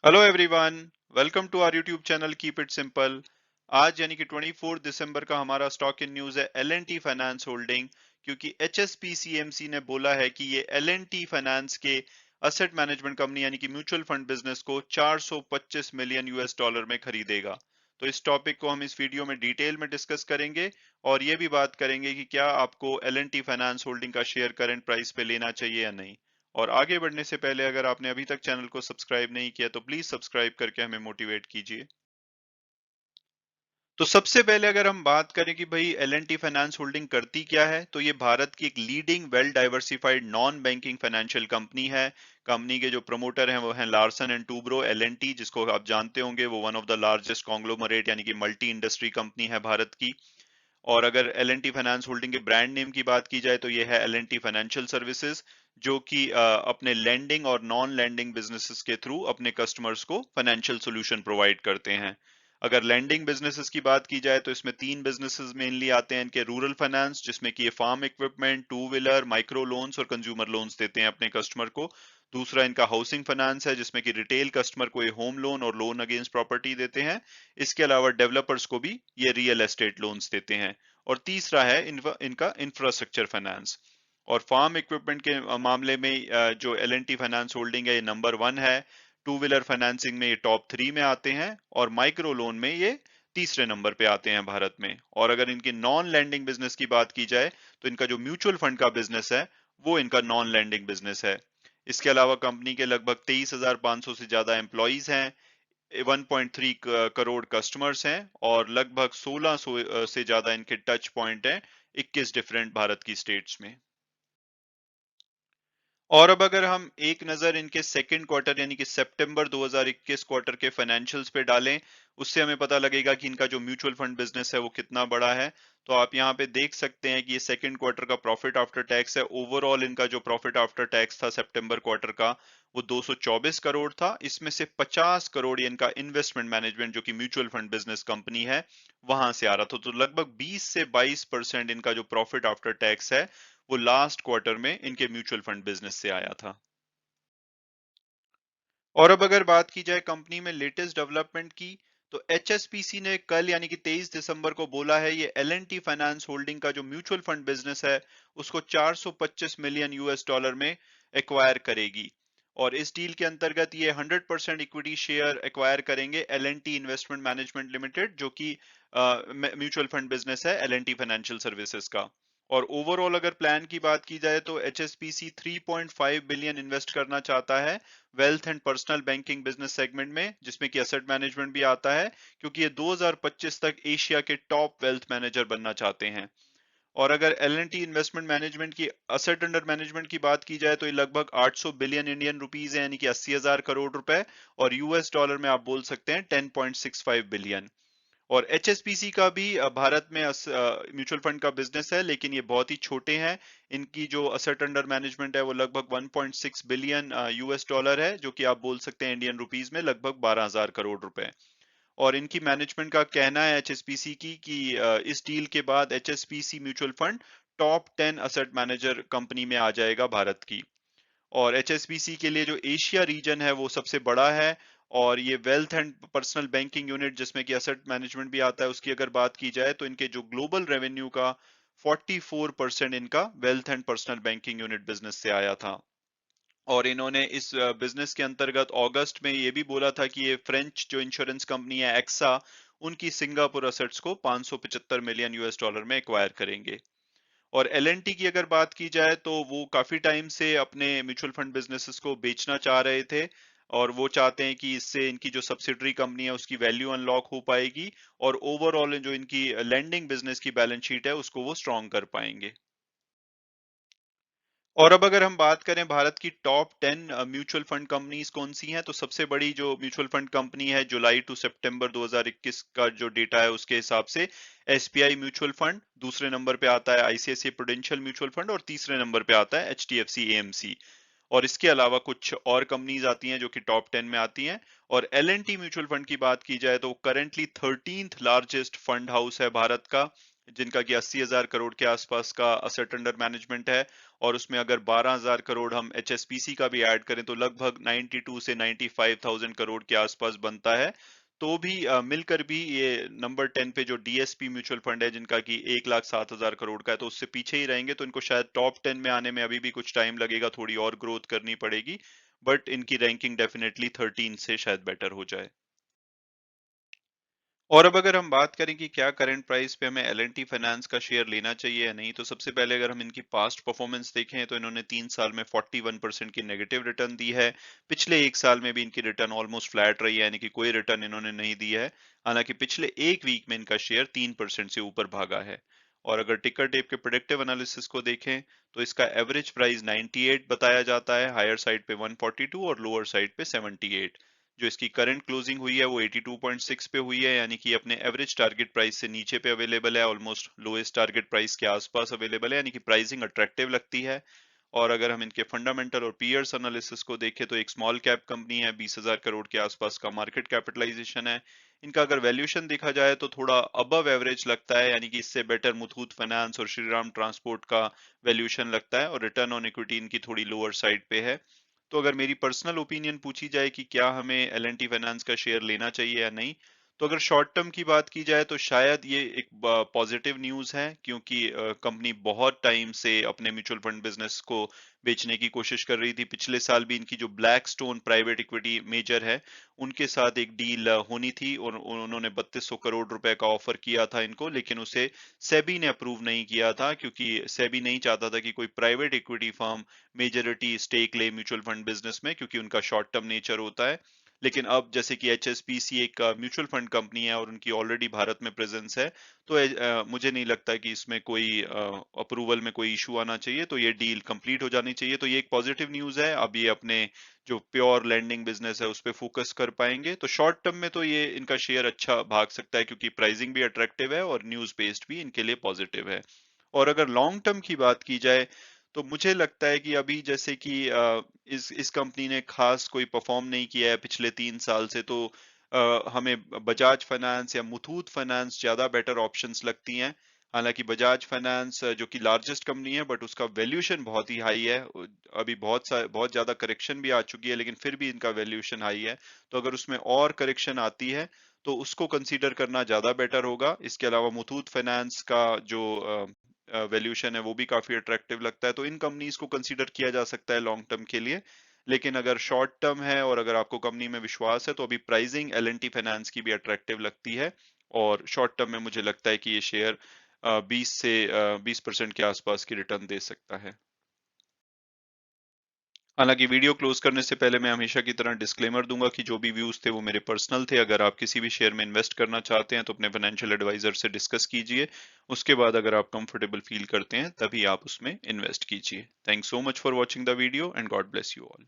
Hello everyone, welcome to our YouTube channel keep it simple. आज यानी कि 24 दिसंबर का हमारा स्टॉक इन न्यूज है L and T finance holding, क्योंकि एचएसपीसीएमसी ने बोला है कि ये एल एंड टी फाइनेंस के असेट मैनेजमेंट कंपनी यानी कि म्यूचुअल फंड बिजनेस को 425 मिलियन यूएस डॉलर में खरीदेगा। तो इस टॉपिक को हम इस वीडियो में डिटेल में डिस्कस करेंगे और ये भी बात करेंगे कि क्या आपको L and T finance holding का शेयर करंट प्राइस पे लेना चाहिए या नहीं। और आगे बढ़ने से पहले अगर आपने अभी तक चैनल को सब्सक्राइब नहीं किया तो प्लीज सब्सक्राइब करके हमें मोटिवेट कीजिए। तो सबसे पहले अगर हम बात करें कि भाई L and T finance holding करती क्या है, तो ये भारत की एक leading well diversified non banking financial company है। कंपनी के जो प्रमोटर हैं वो हैं Larsen and Toubro L and T, जिसको आप जानते होंगे, वो one of the largest conglomerate यानी कि मल्टी इंडस्ट्री कंपनी है भारत की। और अगर L and T finance holding के ब्रांड नेम की बात की जाए तो ये है L and T financial services, जो कि अपने लैंडिंग और नॉन लैंडिंग बिजनेसेस के थ्रू अपने कस्टमर्स को फाइनेंशियल सोल्यूशन प्रोवाइड करते हैं। अगर लैंडिंग बिजनेसेस की बात की जाए तो इसमें तीन बिजनेसेस मेनली आते हैं इनके। रूरल फाइनेंस, जिसमें कि ये farm equipment, two wheeler, micro loans और कंज्यूमर लोन्स देते हैं अपने कस्टमर को। दूसरा इनका हाउसिंग फाइनेंस है, जिसमें कि रिटेल कस्टमर को ये होम लोन और लोन अगेंस्ट प्रॉपर्टी देते हैं। इसके अलावा डेवलपर्स को भी ये रियल एस्टेट लोन्स देते हैं। और तीसरा है इनका इंफ्रास्ट्रक्चर फाइनेंस। और फार्म इक्विपमेंट के मामले में जो L and T finance holding है ये नंबर 1 है। टू व्हीलर फाइनेंसिंग में ये टॉप 3 में आते हैं और माइक्रो लोन में ये तीसरे नंबर पे आते हैं भारत में। और अगर इनकी नॉन लैंडिंग बिजनेस की बात की जाए तो इनका जो म्यूचुअल फंड का बिजनेस है वो इनका नॉन लैंडिंग बिजनेस है। इसके अलावा कंपनी के लगभग 23,500 से ज्यादा एम्प्लॉइज हैं, 1.3 करोड़ कस्टमर्स हैं और लगभग 1600 से ज्यादा इनके टच पॉइंट हैं 21 डिफरेंट भारत की स्टेट्स में। और अब अगर हम एक नजर इनके सेकंड क्वार्टर यानी कि सितंबर 2021 क्वार्टर के फाइनेंशियल्स पे डालें, उससे हमें पता लगेगा कि इनका जो म्यूचुअल फंड बिजनेस है वो कितना बड़ा है। तो आप यहाँ पे देख सकते हैं कि ये सेकंड क्वार्टर का प्रॉफिट आफ्टर टैक्स है। ओवरऑल इनका जो प्रॉफिट आफ्टर टैक्स था सितंबर क्वार्टर का, वो 224 करोड़ था। इसमें से 50 करोड़ ये इनका इन्वेस्टमेंट मैनेजमेंट जो कि म्यूचुअल फंड बिजनेस कंपनी है वहां से आ रहा था। तो लगभग 20 से 22% इनका जो प्रॉफिट आफ्टर टैक्स है वो लास्ट क्वार्टर में इनके म्यूचुअल फंड बिजनेस से आया था। और अब अगर बात की जाए कंपनी में लेटेस्ट डेवलपमेंट की, तो एचएसपीसी ने कल यानी कि 23 दिसंबर को बोला है ये L and T finance holding का जो म्यूचुअल फंड बिजनेस है उसको 425 मिलियन यूएस डॉलर में एक्वायर करेगी। और इस डील के अंतर्गत ये 100% इक्विटी शेयर एक्वायर करेंगे L and T investment management limited, जो कि म्यूचुअल फंड बिजनेस है L and T financial services का। और ओवरऑल अगर प्लान की बात की जाए तो एचएसपीसी 3.5 बिलियन इन्वेस्ट करना चाहता है wealth and personal banking business segment में, जिसमें कि एसेट मैनेजमेंट भी आता है, क्योंकि ये 2025 तक एशिया के टॉप वेल्थ मैनेजर बनना चाहते हैं। और अगर L and T investment management की असेट अंडर मैनेजमेंट की बात की जाए तो ये लगभग 800 बिलियन इंडियन रुपीज है, यानी कि 80,000 करोड़ रुपए। और यूएस डॉलर में आप बोल सकते हैं 10.65 बिलियन। और एचएसपीसी का भी भारत में म्यूचुअल फंड का बिजनेस है, लेकिन ये बहुत ही छोटे हैं। इनकी जो असेट अंडर मैनेजमेंट है वो लगभग 1.6 बिलियन यूएस डॉलर है, जो कि आप बोल सकते हैं इंडियन रुपीज में लगभग 12,000 करोड़ रुपए। और इनकी मैनेजमेंट का कहना है एचएसपीसी की कि इस डील के बाद HSBC mutual fund top 10 asset manager company में आ जाएगा भारत की। और एचएसबीसी के लिए जो एशिया रीजन है वो सबसे बड़ा है। और ये wealth and personal banking unit, जिसमें कि असेट मैनेजमेंट भी आता है, उसकी अगर बात की जाए तो इनके जो ग्लोबल रेवेन्यू का 44% इनका wealth and personal banking unit business से आया था। और इन्होंने इस बिजनेस के अंतर्गत अगस्त में ये भी बोला था कि ये फ्रेंच जो इंश्योरेंस कंपनी है एक्सा, उनकी सिंगापुर असेट्स को 575 मिलियन यूएस डॉलर में एक्वायर करेंगे। और एल की अगर बात की जाए तो वो काफी टाइम से अपने म्यूचुअल फंड बिजनेसेस को बेचना चाह रहे थे। और वो चाहते हैं कि इससे इनकी जो सब्सिडरी कंपनी है उसकी वैल्यू अनलॉक हो पाएगी और ओवरऑल जो इनकी लैंडिंग बिजनेस की बैलेंस शीट है उसको वो स्ट्रॉन्ग कर पाएंगे। और अब अगर हम बात करें भारत की टॉप 10 म्यूचुअल फंड कंपनीज कौन सी हैं, तो सबसे बड़ी जो म्यूचुअल फंड कंपनी है जुलाई टू सितंबर 2021 का जो डेटा है उसके हिसाब से एसबीआई म्यूचुअल फंड, दूसरे नंबर पे आता है आईसीआईसीआई प्रुडेंशियल म्यूचुअल फंड और तीसरे नंबर पे आता है एचडीएफसी एएमसी। और इसके अलावा कुछ और कंपनीज आती हैं जो कि टॉप 10 में आती हैं। और L and T mutual fund की बात की जाए तो currently 13th largest fund house है भारत का। जिनका कि 80,000 करोड़ के आसपास का असेट अंडर मैनेजमेंट है, और उसमें अगर 12,000 करोड़ हम एचएसपीसी का भी ऐड करें तो लगभग 92 से 95,000 करोड़ के आसपास बनता है। तो भी मिलकर भी ये नंबर 10 पे जो डीएसपी म्यूचुअल फंड है, जिनका कि 1,07,000 करोड़ का है, तो उससे पीछे ही रहेंगे। तो इनको शायद टॉप 10 में आने में अभी भी कुछ टाइम लगेगा, थोड़ी और ग्रोथ करनी पड़ेगी, बट इनकी रैंकिंग डेफिनेटली 13 से शायद बेटर हो जाए। और अब अगर हम बात करें कि क्या करंट प्राइस पे हमें एल&टी फाइनेंस का शेयर लेना चाहिए या नहीं, तो सबसे पहले अगर हम इनकी पास्ट परफॉर्मेंस देखें तो इन्होंने 3 साल में 41% की नेगेटिव रिटर्न दी है। पिछले एक साल में भी इनकी रिटर्न ऑलमोस्ट फ्लैट रही है, यानी कि कोई रिटर्न इन्होंने नहीं दी है। हालांकि पिछले एक वीक में इनका शेयर 3% से ऊपर भागा है। और अगर टिकर टेप के प्रेडिक्टिव एनालिसिस को देखें तो इसका एवरेज प्राइस 98 बताया जाता है, हायर साइड पे 142 और लोअर साइड पे 78। जो इसकी करंट क्लोजिंग हुई है वो 82.6 पे हुई है, यानी कि अपने एवरेज टारगेट प्राइस से नीचे पे अवेलेबल है, ऑलमोस्ट लोएस्ट टारगेट प्राइस के आसपास अवेलेबल है, यानी कि प्राइसिंग अट्रैक्टिव लगती है। और अगर हम इनके फंडामेंटल और पीयर्स एनालिसिस को देखें तो एक स्मॉल कैप कंपनी है, 20,000 करोड़ के आसपास का मार्केट कैपिटलाइजेशन है। इनका अगर वैल्यूएशन देखा जाए तो थोड़ा अबव एवरेज लगता है, यानी कि इससे बेटर मुथूट फाइनेंस और श्रीराम ट्रांसपोर्ट का वैल्यूएशन लगता है, और रिटर्न ऑन इक्विटी इनकी थोड़ी लोअर साइड पे है। तो अगर मेरी पर्सनल ओपिनियन पूछी जाए कि क्या हमें एल&टी फाइनेंस का शेयर लेना चाहिए या नहीं, तो अगर शॉर्ट टर्म की बात की जाए तो शायद ये एक पॉजिटिव न्यूज है, क्योंकि कंपनी बहुत टाइम से अपने म्यूचुअल फंड बिजनेस को बेचने की कोशिश कर रही थी। पिछले साल भी इनकी जो Blackstone private equity major है, उनके साथ एक डील होनी थी, और उन्होंने 3200 करोड़ रुपए का ऑफर किया था इनको, लेकिन उसे सेबी ने अप्रूव नहीं किया था, क्योंकि सेबी नहीं चाहता था कि कोई private equity firm majority stake ले म्यूचुअल फंड बिजनेस में, क्योंकि उनका शॉर्ट टर्म नेचर होता है। लेकिन अब जैसे कि एचएसपीसी एक म्यूचुअल फंड कंपनी है और उनकी ऑलरेडी भारत में प्रेजेंस है, तो मुझे नहीं लगता कि इसमें कोई अप्रूवल में कोई इशू आना चाहिए, तो ये डील कंप्लीट हो जानी चाहिए। तो ये एक पॉजिटिव न्यूज है। अब ये अपने जो प्योर लैंडिंग बिजनेस है उस पर फोकस कर पाएंगे, तो शॉर्ट टर्म में तो ये इनका शेयर अच्छा भाग सकता है, क्योंकि प्राइसिंग भी अट्रैक्टिव है और न्यूज बेस्ड भी इनके लिए पॉजिटिव है। और अगर लॉन्ग टर्म की बात की जाए तो मुझे लगता है कि अभी जैसे कि इस कंपनी ने खास कोई परफॉर्म नहीं किया है पिछले 3 साल से, तो हमें बजाज फाइनेंस या मुथूट फाइनेंस ज्यादा बेटर ऑप्शंस लगती हैं। हालांकि बजाज फाइनेंस जो कि लार्जेस्ट कंपनी है, बट उसका वैल्यूएशन बहुत ही हाई है। अभी बहुत ज्यादा करेक्शन भी आ चुकी है, लेकिन फिर भी इनका वैल्यूएशन हाई है। तो अगर उसमें और करेक्शन आती है तो उसको कंसीडर करना ज्यादा बेटर होगा। इसके अलावा मुथूट फाइनेंस का जो वैल्यूएशन है वो भी काफी अट्रैक्टिव लगता है, तो इन कंपनीज को कंसीडर किया जा सकता है लॉन्ग टर्म के लिए। लेकिन अगर शॉर्ट टर्म है और अगर आपको कंपनी में विश्वास है तो अभी प्राइसिंग एल&टी फाइनेंस की भी अट्रैक्टिव लगती है। और शॉर्ट टर्म में मुझे लगता है कि ये शेयर 20% के आसपास की रिटर्न दे सकता है। हालांकि वीडियो क्लोज करने से पहले मैं हमेशा की तरह डिस्क्लेमर दूंगा कि जो भी व्यूज थे वो मेरे पर्सनल थे। अगर आप किसी भी शेयर में इन्वेस्ट करना चाहते हैं तो अपने फाइनेंशियल एडवाइजर से डिस्कस कीजिए। उसके बाद अगर आप कंफर्टेबल फील करते हैं तभी आप उसमें इन्वेस्ट कीजिए। Thanks so much for watching the video and God bless you all.